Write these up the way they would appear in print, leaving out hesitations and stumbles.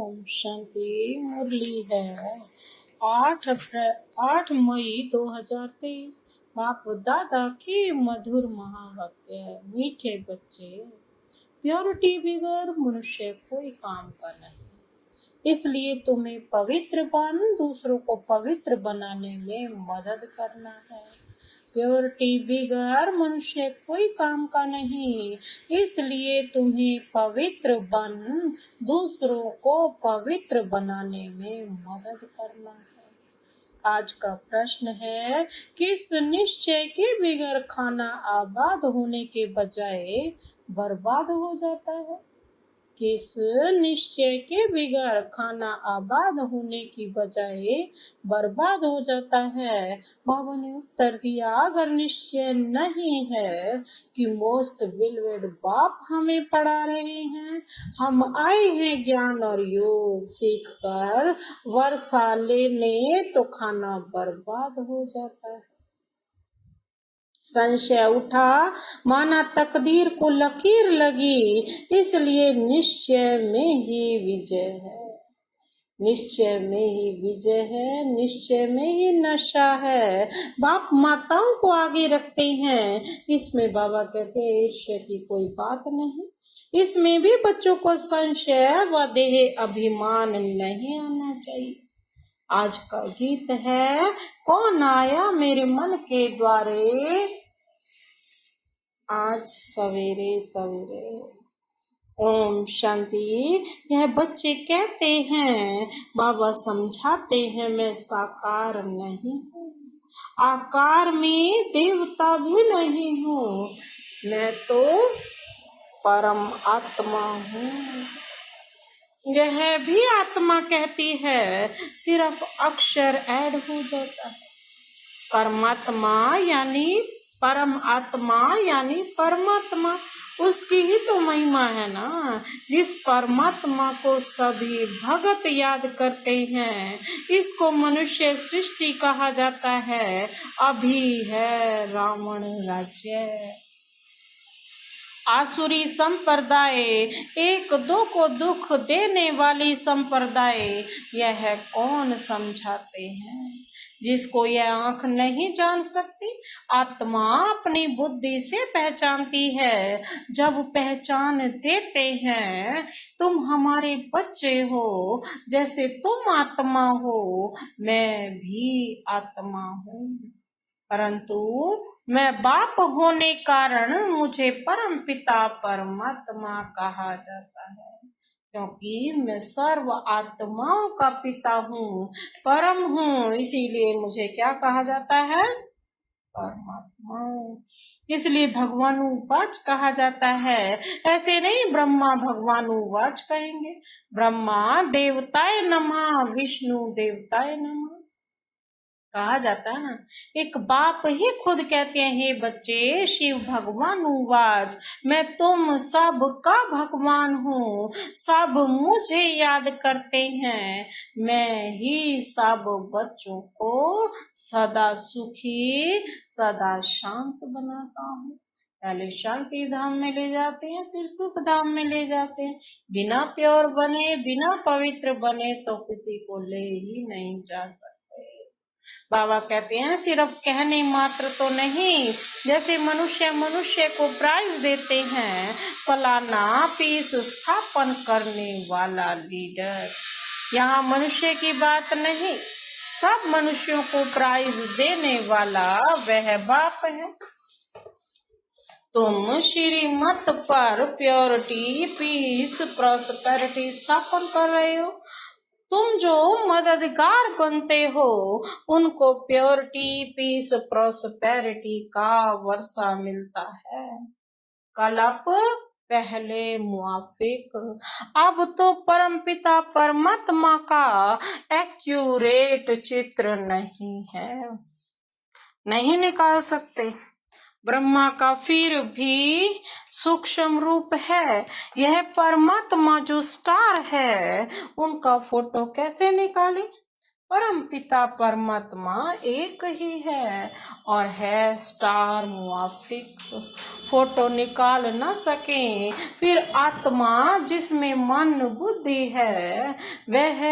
ओम शांति। मुरली है 8 मई 2023। बाप दादा की मधुर महावाक्य। मीठे बच्चे, प्योरिटी बगैर मनुष्य कोई काम का नहीं, इसलिए तुम्हें पवित्र बन दूसरों को पवित्र बनाने में मदद करना है। प्योरिटी बगैर मनुष्य कोई काम का नहीं, इसलिए तुम्हें पवित्र बन दूसरों को पवित्र बनाने में मदद करना है। आज का प्रश्न है, किस निश्चय के बगैर खाना आबाद होने के बजाय बर्बाद हो जाता है? किस निश्चय के बगैर खाना आबाद होने की बजाय बर्बाद हो जाता है? बाबा ने उत्तर दिया, अगर निश्चय नहीं है कि मोस्ट बिलवेड बाप हमें पढ़ा रहे हैं, हम आए हैं ज्ञान और योग सीख कर वर्षा लेने, तो खाना बर्बाद हो जाता है। संशय उठा, माना तकदीर को लकीर लगी, इसलिए निश्चय में ही विजय है। निश्चय में ही विजय है, निश्चय में ही नशा है। बाप माताओं को आगे रखते हैं, इसमें बाबा कहते हैं ईर्ष्या की कोई बात नहीं। इसमें भी बच्चों को संशय व देह अभिमान नहीं आना चाहिए। आज का गीत है, कौन आया मेरे मन के द्वारे आज सवेरे सवेरे। ओम शांति। यह बच्चे कहते हैं, बाबा समझाते हैं, मैं साकार नहीं हूँ, आकार में देवता भी नहीं हूँ, मैं तो परम आत्मा हूँ। यह भी आत्मा कहती है, सिर्फ अक्षर ऐड हो जाता है। परमात्मा यानी परम आत्मा यानी परमात्मा, उसकी ही तो महिमा है ना। जिस परमात्मा को सभी भगत याद करते हैं, इसको मनुष्य सृष्टि कहा जाता है। अभी है रावण राज्य। आसुरी संप्रदाय, एक दो को दुख देने वाली संप्रदाय, यह कौन समझाते हैं? जिसको यह आंख नहीं जान सकती, आत्मा अपनी बुद्धि से पहचानती है। जब पहचान देते हैं, तुम हमारे बच्चे हो, जैसे तुम आत्मा हो, मैं भी आत्मा हूँ, परंतु मैं बाप होने कारण मुझे परम पिता परमात्मा कहा जाता है, क्योंकि मैं सर्व आत्माओं का पिता हूँ, परम हूँ, इसीलिए मुझे क्या कहा जाता है? परमात्मा। इसलिए भगवानुवाच कहा जाता है। ऐसे नहीं ब्रह्मा भगवानुवाच कहेंगे। ब्रह्मा देवताय नमः, विष्णु देवताय नमः कहा जाता है ना। एक बाप ही खुद कहते हैं, हे बच्चे, शिव भगवान उवाच, मैं तुम सब का भगवान हूँ, सब मुझे याद करते हैं, मैं ही सब बच्चों को सदा सुखी सदा शांत बनाता हूँ। पहले शांति धाम में ले जाते हैं, फिर सुख धाम में ले जाते हैं। बिना प्योर बने, बिना पवित्र बने तो किसी को ले ही नहीं जा सकते। बाबा कहते हैं, सिर्फ कहने मात्र तो नहीं, जैसे मनुष्य को प्राइज देते हैं, फलाना पीस स्थापन करने वाला लीडर। यहाँ मनुष्य की बात नहीं, सब मनुष्यों को प्राइज देने वाला वह बाप है। तुम श्रीमत पर प्योरिटी, पीस, प्रॉस्पेरिटी स्थापन कर रहे हो। तुम जो मददगार बनते हो, उनको प्योरिटी, पीस, प्रॉस्पेरिटी का वर्षा मिलता है। कलप पहले मुआफिक, अब तो परमपिता परमात्मा का एक्यूरेट चित्र नहीं है, नहीं निकाल सकते। ब्रह्मा का फिर भी सूक्ष्म रूप है। यह परमात्मा जो स्टार है, उनका फोटो कैसे निकाले? परम पिता परमात्मा एक ही है और है स्टार मुआफिक। फोटो निकाल न सके फिर आत्मा जिसमें मन बुद्धि है, वह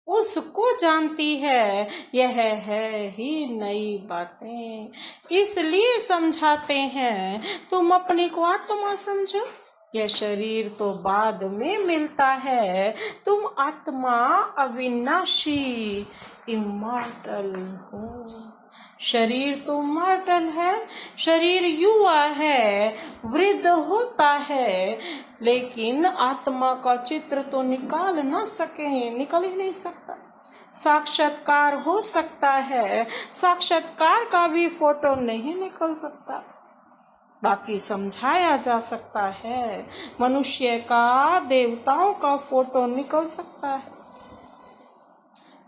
उसको जानती है। यह है ही नई बातें, इसलिए समझाते हैं तुम अपने को आत्मा समझो। यह शरीर तो बाद में मिलता है, तुम आत्मा अविनाशी इमॉर्टल हो। शरीर तो मॉर्टल है, शरीर युवा है, वृद्ध होता है, लेकिन आत्मा का चित्र तो निकाल न सके, निकल ही नहीं सकता। साक्षात्कार हो सकता है, साक्षात्कार का भी फोटो नहीं निकल सकता, बाकी समझाया जा सकता है। मनुष्य का, देवताओं का फोटो निकल सकता है,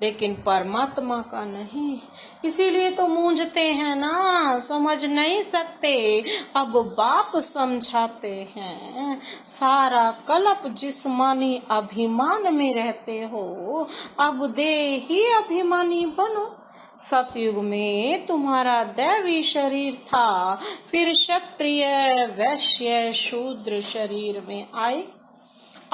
लेकिन परमात्मा का नहीं। इसीलिए तो मूंझते हैं ना, समझ नहीं सकते। अब बाप समझाते हैं। सारा कल्प जिस्मानी अभिमान में रहते हो, अब देही अभिमानी बनो। सतयुग में तुम्हारा दैवी शरीर था, फिर क्षत्रिय वैश्य शूद्र शरीर में आए।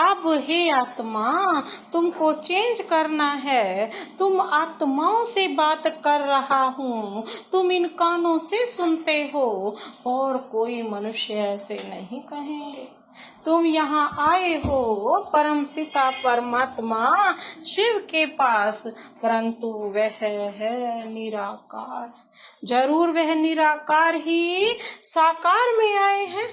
अब हे आत्मा, तुमको चेंज करना है। तुम आत्माओं से बात कर रहा हूँ, तुम इन कानों से सुनते हो, और कोई मनुष्य ऐसे नहीं कहेंगे। तुम यहाँ आए हो परम पिता परमात्मा शिव के पास, परंतु वह है निराकार। जरूर वह निराकार ही साकार में आए हैं,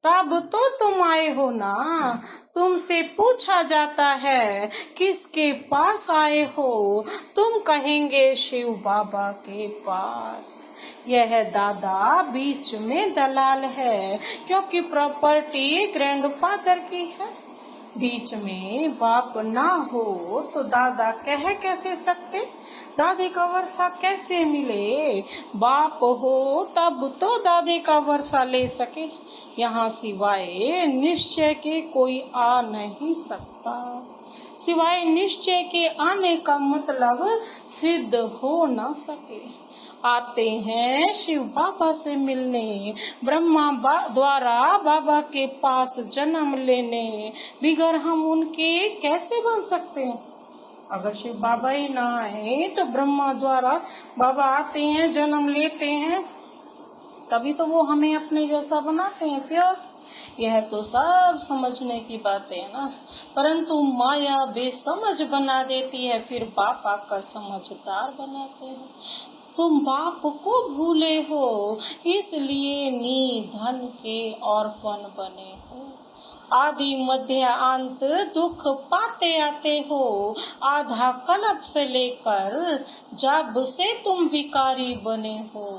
तब तो तुम आए हो ना। तुमसे पूछा जाता है किसके पास आए हो, तुम कहेंगे शिव बाबा के पास। यह दादा बीच में दलाल है, क्योंकि प्रॉपर्टी ग्रैंडफादर की है। बीच में बाप ना हो तो दादा कह कैसे सकते, दादे का वर्षा कैसे मिले। बाप हो तब तो दादे का वर्षा ले सके, यहाँ सिवाय निश्चय के कोई आ नहीं सकता। सिवाय निश्चय के आने का मतलब सिद्ध हो न सके। आते हैं शिव बाबा से मिलने, ब्रह्मा द्वारा बाबा के पास जन्म लेने, बिगर हम उनके कैसे बन सकते हैं। अगर शिव बाबा ही ना आए तो ब्रह्मा द्वारा बाबा आते हैं, जन्म लेते हैं, तभी तो वो हमें अपने जैसा बनाते हैं प्योर। यह तो सब समझने की बातें है ना, परंतु माया बेसमझ बना देती है, फिर बाप आकर समझदार बनाते हैं। तुम बाप को भूले हो, इसलिए निधन के ऑर्फन बने हो। आदि मध्य अंत दुख पाते आते हो, आधा कल्प से लेकर जब से तुम विकारी बने हो,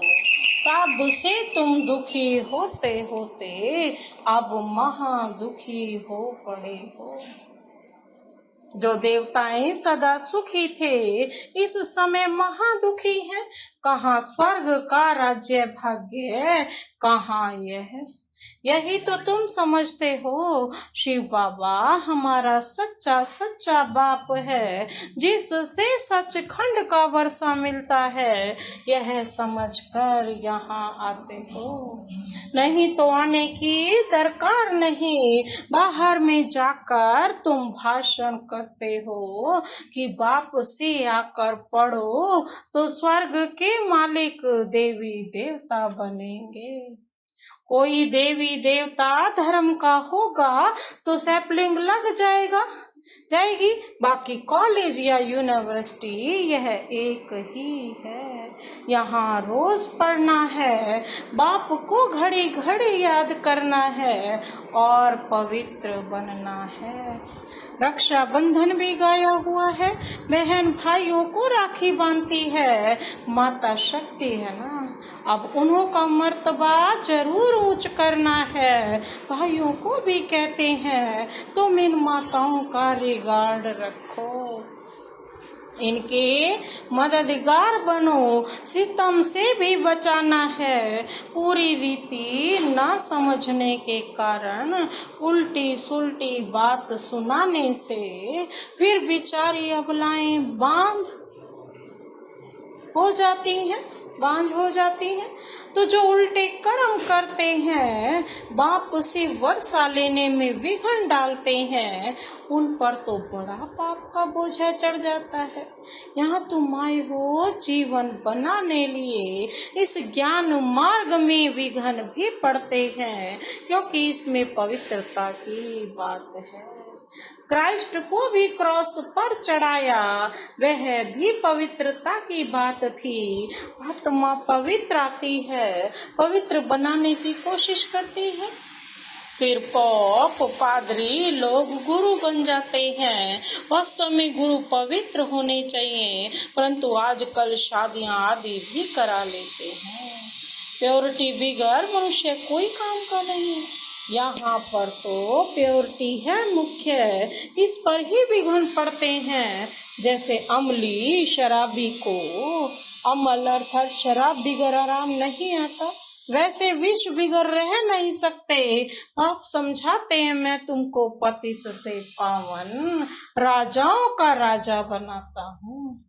तब से तुम दुखी होते होते अब महा दुखी हो पड़े हो। जो देवताएं सदा सुखी थे, इस समय महा दुखी हैं। कहाँ स्वर्ग का राज्य भाग्य, कहाँ यही तो तुम समझते हो। शिव बाबा हमारा सच्चा सच्चा बाप है, जिससे सचखंड का वर्षा मिलता है। यह समझकर यहाँ आते हो, नहीं तो आने की दरकार नहीं। बाहर में जाकर तुम भाषण करते हो कि बाप से आकर पढ़ो तो स्वर्ग के मालिक देवी देवता बनेंगे। कोई देवी देवता धर्म का होगा तो सैपलिंग लग जाएगी, बाकी कॉलेज या यूनिवर्सिटी यह एक ही है। यहाँ रोज पढ़ना है, बाप को घड़ी घड़ी याद करना है और पवित्र बनना है। रक्षा बंधन भी गाया हुआ है, बहन भाइयों को राखी बांधती है, माता शक्ति है ना। अब उन्हों का मर्तबा जरूर ऊंच करना है। भाइयों को भी कहते हैं तुम इन माताओं का रिगार्ड रखो। इनके मददगार बनो, सितम से भी बचाना है। पूरी रीति न समझने के कारण उल्टी सुल्टी बात सुनाने से फिर बेचारी अबलाएं बांझ हो जाती हैं। तो जो उल्टे कर्म करते हैं, बाप से वर्षा लेने में विघ्न डालते हैं, उन पर तो बड़ा पाप का बोझा चढ़ जाता है। यहाँ तुम आए हो जीवन बनाने लिए, इस ज्ञान मार्ग में विघ्न भी पड़ते हैं, क्योंकि इसमें पवित्रता की बात है। क्राइस्ट को भी क्रॉस पर चढ़ाया, वह भी पवित्रता की बात थी। आत्मा पवित्र आती है, पवित्र बनाने की कोशिश करती है, फिर पॉप पादरी लोग गुरु बन जाते हैं। वास्तव में गुरु पवित्र होने चाहिए, परंतु आजकल शादियां आदि भी करा लेते हैं। प्योरिटी बिगर मनुष्य कोई काम का नहीं। यहाँ पर तो प्योरिटी है मुख्य, इस पर ही विघ्न पड़ते हैं। जैसे अमली शराबी को अमल अर्थात शराब बिगर आराम नहीं आता, वैसे विष बिगर रह नहीं सकते। आप समझाते हैं मैं तुमको पतित से पावन राजाओं का राजा बनाता हूँ।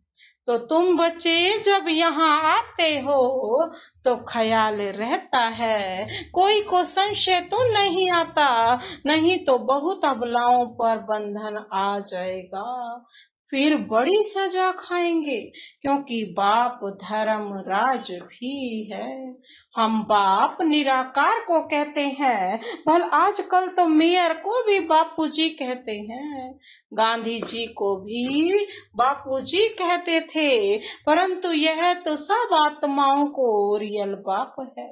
तो तुम बच्चे जब यहाँ आते हो तो ख्याल रहता है, कोई को संशय तो नहीं आता, नहीं तो बहुत अबलाओं पर बंधन आ जाएगा, फिर बड़ी सजा खाएंगे, क्योंकि बाप धर्मराज भी है। हम बाप निराकार को कहते हैं, भल आजकल तो मेयर को भी बापूजी कहते हैं। गांधी जी को भी बापूजी कहते थे, परंतु यह तो सब आत्माओं को रियल बाप है।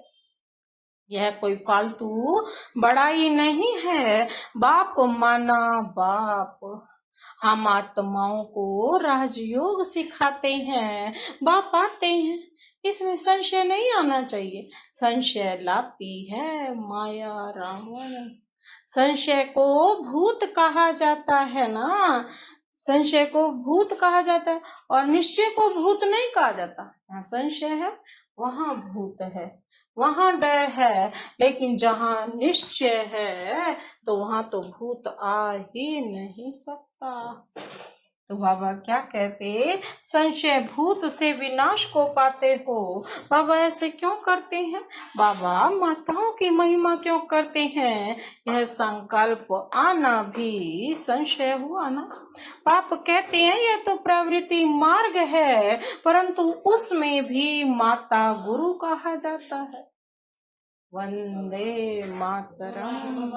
यह कोई फालतू बड़ाई नहीं है। बाप माना बाप। हम आत्माओं को राजयोग सिखाते हैं, बाप आते हैं, इसमें संशय नहीं आना चाहिए। संशय लाती है माया रावण। संशय को भूत कहा जाता है ना, संशय को भूत कहा जाता है, और निश्चय को भूत नहीं कहा जाता। यहाँ संशय है, वहाँ भूत है, वहाँ डर है, लेकिन जहाँ निश्चय है तो वहाँ तो भूत आ ही नहीं सकता। तो बाबा क्या कहते, संशय भूत से विनाश को पाते हो। बाबा ऐसे क्यों करते हैं? बाबा माताओं की महिमा क्यों करते हैं? यह संकल्प आना भी संशय हुआ ना। बाप कहते हैं यह तो प्रवृत्ति मार्ग है, परंतु उसमें भी माता गुरु कहा जाता है। वंदे मातरम।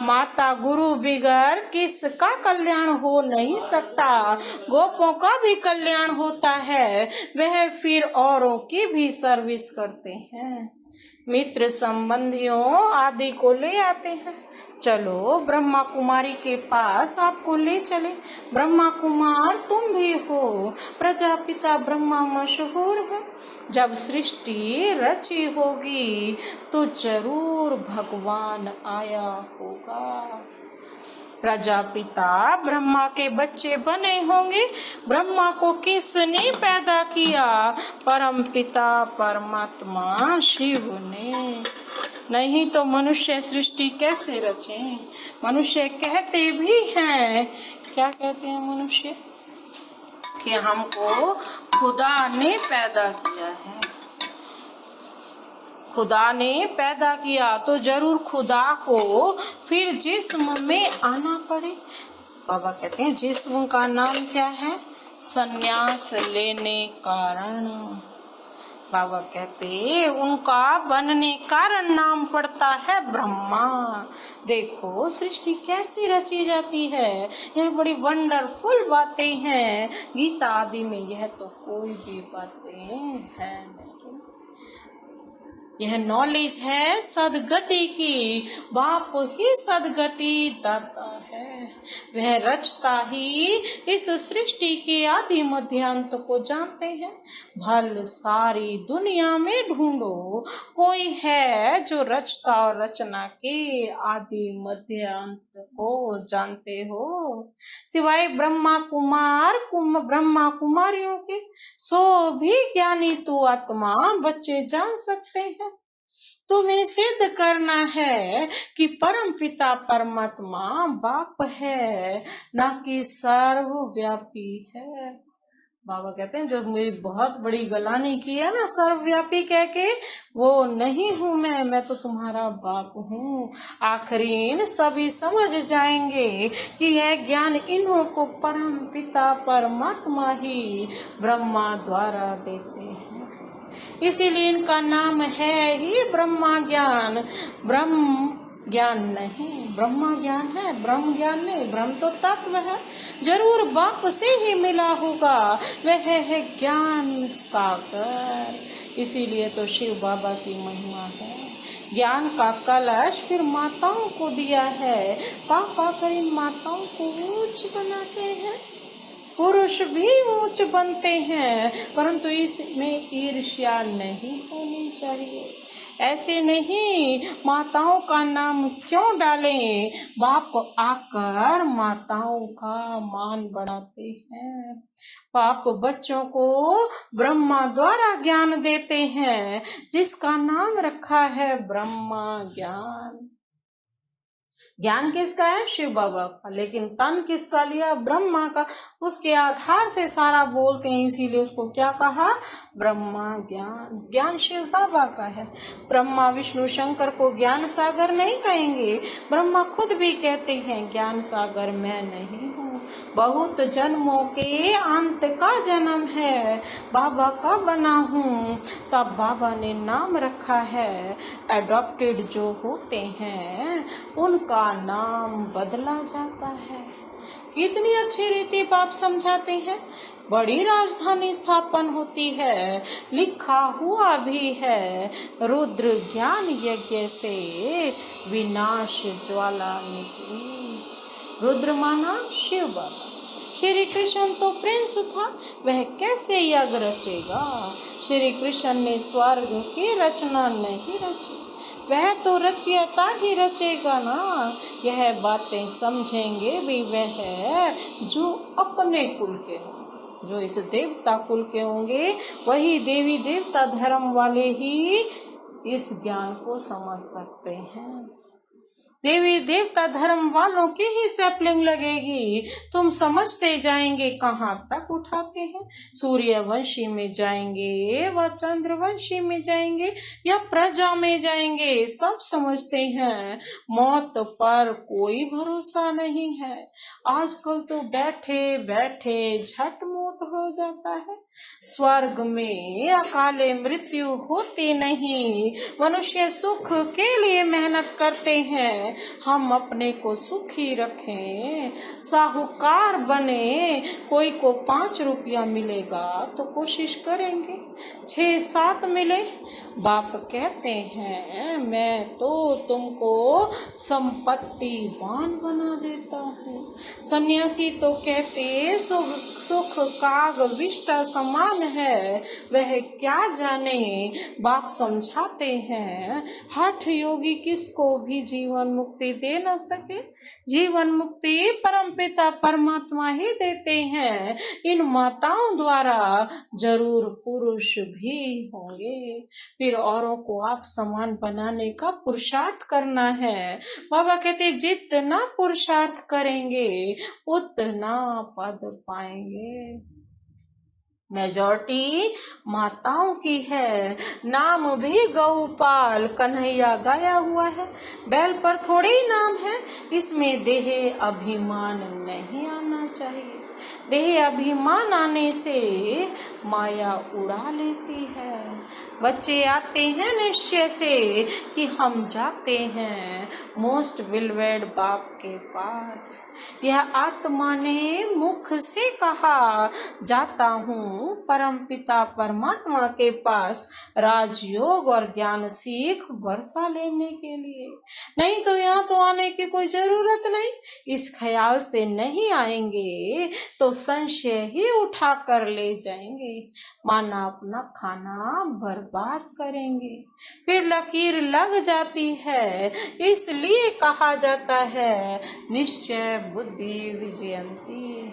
माता गुरु बिगर किसका कल्याण हो नहीं सकता। गोपों का भी कल्याण होता है, वह फिर औरों की भी सर्विस करते हैं। मित्र संबंधियों आदि को ले आते हैं। चलो ब्रह्मा कुमारी के पास आपको ले चले। ब्रह्मा कुमार तुम भी हो, प्रजापिता ब्रह्मा मशहूर है। जब सृष्टि रची होगी तो जरूर भगवान आया होगा। प्रजापिता ब्रह्मा के बच्चे बने होंगे। ब्रह्मा को किसने पैदा किया? परम पिता परमात्मा शिव ने। नहीं तो मनुष्य सृष्टि कैसे रचे? मनुष्य कहते भी हैं, क्या कहते हैं मनुष्य? कि हमको खुदा ने पैदा किया है। खुदा ने पैदा किया तो जरूर खुदा को फिर जिस्म में आना पड़े। बाबा कहते हैं जिस्म का नाम क्या है? संन्यास लेने कारण। बाबा कहते उनका बनने कारण नाम पड़ता है ब्रह्मा। देखो सृष्टि कैसी रची जाती है, यह बड़ी वंडरफुल बातें हैं। गीता आदि में यह तो कोई भी बातें हैं नहीं। यह नॉलेज है सदगति की, बाप ही सदगति दाता है। वह रचता ही इस सृष्टि के आदि मध्य अंत को जानते हैं। भल सारी दुनिया में ढूंढो, कोई है जो रचता और रचना के आदि मध्य अंत को जानते हो। सिवाय ब्रह्मा कुमारियों के सो भी ज्ञानी तू आत्मा बच्चे जान सकते हैं। तुम्हें सिद्ध करना है कि परम पिता परमात्मा बाप है, ना कि सर्वव्यापी है। बाबा कहते हैं जो मेरी बहुत बड़ी गलानी की है ना सर्वव्यापी कह के, वो नहीं हूं मैं तो तुम्हारा बाप हूँ। आखिरीन सभी समझ जाएंगे कि यह ज्ञान इन्हों को परम पिता परमात्मा ही ब्रह्मा द्वारा देते हैं। इसीलिए इनका नाम है ही ब्रह्मा ज्ञान। ब्रह्म ज्ञान नहीं, ब्रह्मा ज्ञान है, ब्रह्म ज्ञान नहीं। ब्रह्म तो तत्व है, जरूर बाप से ही मिला होगा, वह है ज्ञान सागर। इसीलिए तो शिव बाबा की महिमा है। ज्ञान का कलश फिर माताओं को दिया है, पाप आकर इन माताओं को ऊंच बनाते हैं। पुरुष भी ऊंच बनते हैं, परंतु इसमें ईर्ष्या नहीं होनी चाहिए। ऐसे नहीं, माताओं का नाम क्यों डालें, बाप आकर माताओं का मान बढ़ाते हैं। बाप बच्चों को ब्रह्मा द्वारा ज्ञान देते हैं, जिसका नाम रखा है ब्रह्मा ज्ञान। ज्ञान किसका है? शिव बाबा का, लेकिन तन किसका लिया? ब्रह्मा का। उसके आधार से सारा बोलते हैं, इसीलिए उसको क्या कहा? ब्रह्मा ज्ञान। ज्ञान शिव बाबा का है। ब्रह्मा विष्णु शंकर को ज्ञान सागर नहीं कहेंगे। ब्रह्मा खुद भी कहते हैं ज्ञान सागर मैं नहीं हूँ, बहुत जन्मों के अंत का जन्म है, बाबा का बना हूँ। तब बाबा ने नाम रखा है। एडॉप्टेड जो होते हैं उनका नाम बदला जाता है। कितनी अच्छी रीति बाप समझाते हैं। बड़ी राजधानी स्थापन होती है, लिखा हुआ भी है, रुद्र ज्ञान यज्ञ से विनाश ज्वाला निकली। रुद्र माना शिव बाबा। श्री कृष्ण तो प्रिंस था, वह कैसे यज्ञ रचेगा? श्री कृष्ण ने स्वर्ग की रचना नहीं रची, वह तो रचयिता ही रचेगा ना। यह बातें समझेंगे भी वह जो अपने कुल के हों, जो इस देवता कुल के होंगे, वही देवी देवता धर्म वाले ही इस ज्ञान को समझ सकते हैं। देवी देवता धर्म वालों की ही सैपलिंग लगेगी, तुम समझते जाएंगे कहाँ तक उठाते हैं। सूर्यवंशी में जाएंगे व चंद्रवंशी में जाएंगे या प्रजा में जाएंगे, सब समझते हैं। मौत पर कोई भरोसा नहीं है। आजकल तो बैठे बैठे झट मौत हो जाता है। स्वर्ग में अकाले मृत्यु होती नहीं। मनुष्य सुख के लिए मेहनत करते हैं, हम अपने को सुखी रखें, साहूकार बने। कोई को 5 रुपया मिलेगा तो कोशिश करेंगे 6-7 मिले। बाप कहते हैं मैं तो तुमको संपत्तिवान बना देता हूँ। सन्यासी तो कहते सुख काग विष्टा समान है, वह क्या जाने। बाप समझाते हैं हठ योगी किसको भी जीवन मुक्ति दे न सके, जीवन मुक्ति परमपिता परमात्मा ही देते हैं। इन माताओं द्वारा जरूर पुरुष भी होंगे, फिर औरों को आप समान बनाने का पुरुषार्थ करना है। बाबा कहते जितना पुरुषार्थ करेंगे उतना पद पाएंगे। मेजॉरिटी माताओं की है। नाम भी गौपाल कन्हैया गाया हुआ है, बैल पर थोड़े ही नाम है। इसमें देह अभिमान नहीं आना चाहिए। देह अभिमान आने से माया उड़ा लेती है। बच्चे आते हैं निश्चय से कि हम जाते हैं मोस्ट बिलवेड बाप के पास। यह आत्मा ने मुख से कहा, जाता हूँ परमपिता परमात्मा के पास राजयोग और ज्ञान सीख वर्षा लेने के लिए। नहीं तो यहाँ तो आने की कोई जरूरत नहीं। इस ख्याल से नहीं आएंगे तो संशय ही उठा कर ले जाएंगे, माना अपना खाना बर्बाद करेंगे। फिर लकीर लग जाती है, इसलिए कहा जाता है निश्चय बुद्धि विजयंती,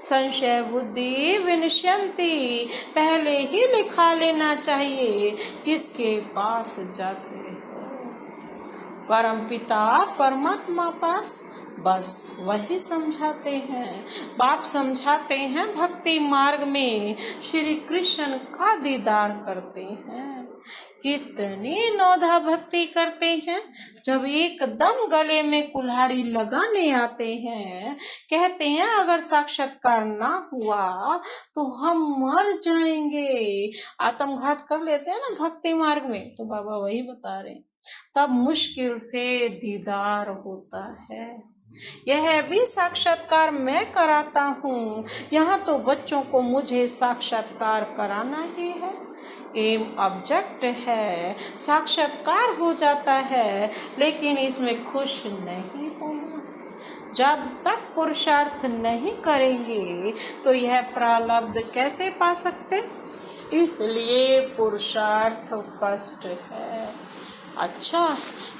संशय बुद्धि विनश्यंती। पहले ही लिखा लेना चाहिए किसके पास जाते हो। परमपिता परमात्मा पास बस वही समझाते हैं। बाप समझाते हैं भक्ति मार्ग में श्री कृष्ण का दीदार करते हैं। कितनी नौधा भक्ति करते हैं। जब एकदम गले में कुल्हाड़ी लगाने आते हैं, कहते हैं अगर साक्षात्कार ना हुआ तो हम मर जाएंगे, आत्मघात कर लेते हैं ना भक्ति मार्ग में, तो बाबा वही बता रहे हैं। तब मुश्किल से दीदार होता है। यह भी साक्षात्कार मैं कराता हूँ। यहाँ तो बच्चों को मुझे साक्षात्कार कराना ही है। एम ऑब्जेक्ट है, साक्षात्कार हो जाता है, लेकिन इसमें खुश नहीं होना। जब तक पुरुषार्थ नहीं करेंगे तो यह प्रारब्ध कैसे पा सकते। इसलिए पुरुषार्थ फर्स्ट है। अच्छा,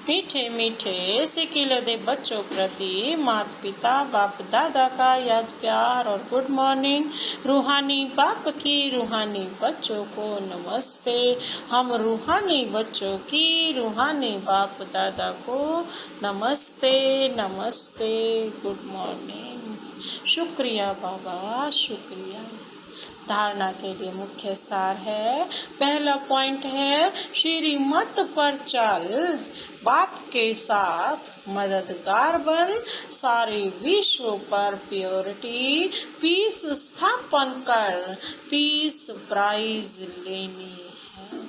मीठे मीठे सिकिलदे बच्चों प्रति माता पिता बाप दादा का याद प्यार और गुड मॉर्निंग। रूहानी बाप की रूहानी बच्चों को नमस्ते। हम रूहानी बच्चों की रूहानी बाप दादा को नमस्ते नमस्ते, गुड मॉर्निंग। शुक्रिया बाबा, शुक्रिया। धारणा के लिए मुख्य सार है। पहला पॉइंट है श्रीमत पर चल, बाप के साथ मददगार बन, सारे विश्व पर प्योरिटी पीस स्थापन कर, पीस प्राइज लेनी है।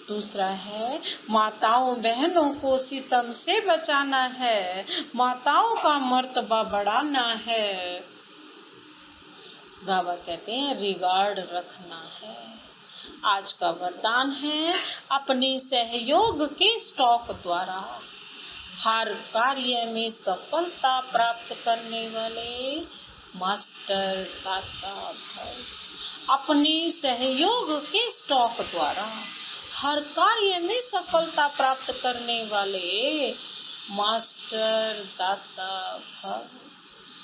दूसरा है माताओं बहनों को सितम से बचाना है, माताओं का मर्तबा बढ़ाना है। बाबा कहते हैं रिगार्ड रखना है। आज का वरदान है अपने सहयोग के स्टॉक द्वारा हर कार्य में सफलता प्राप्त करने वाले मास्टर दाता भव। अपने सहयोग के स्टॉक द्वारा हर कार्य में सफलता प्राप्त करने वाले मास्टर दाता भव।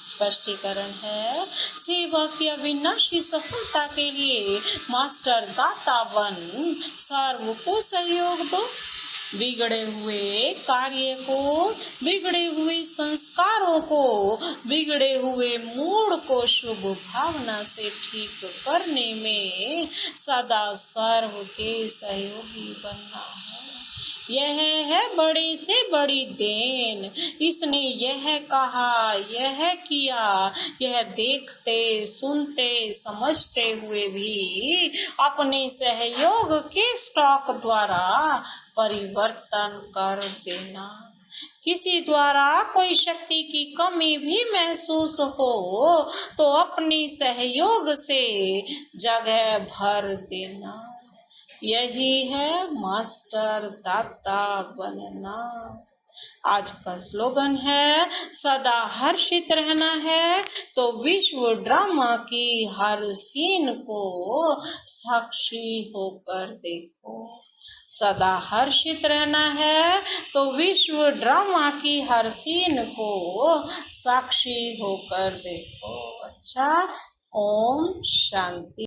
स्पष्टीकरण है सेवा की अविनाशी सफलता के लिए मास्टर दाता बन, सर्व को सहयोग दो। बिगड़े हुए कार्य को, बिगड़े हुए संस्कारों को, बिगड़े हुए मूड को शुभ भावना से ठीक करने में सदा सर्व के सहयोगी बनना है। यह है बड़े से बड़ी देन। इसने यह कहा, यह किया, यह देखते सुनते समझते हुए भी अपने सहयोग के स्टॉक द्वारा परिवर्तन कर देना। किसी द्वारा कोई शक्ति की कमी भी महसूस हो तो अपनी सहयोग से जगह भर देना। यही है मास्टर दाता बनना। आज का स्लोगन है सदा हर्षित रहना है तो विश्व ड्रामा की हर सीन को साक्षी होकर देखो। सदा हर्षित रहना है तो विश्व ड्रामा की हर सीन को साक्षी होकर देखो। अच्छा, ओम शांति।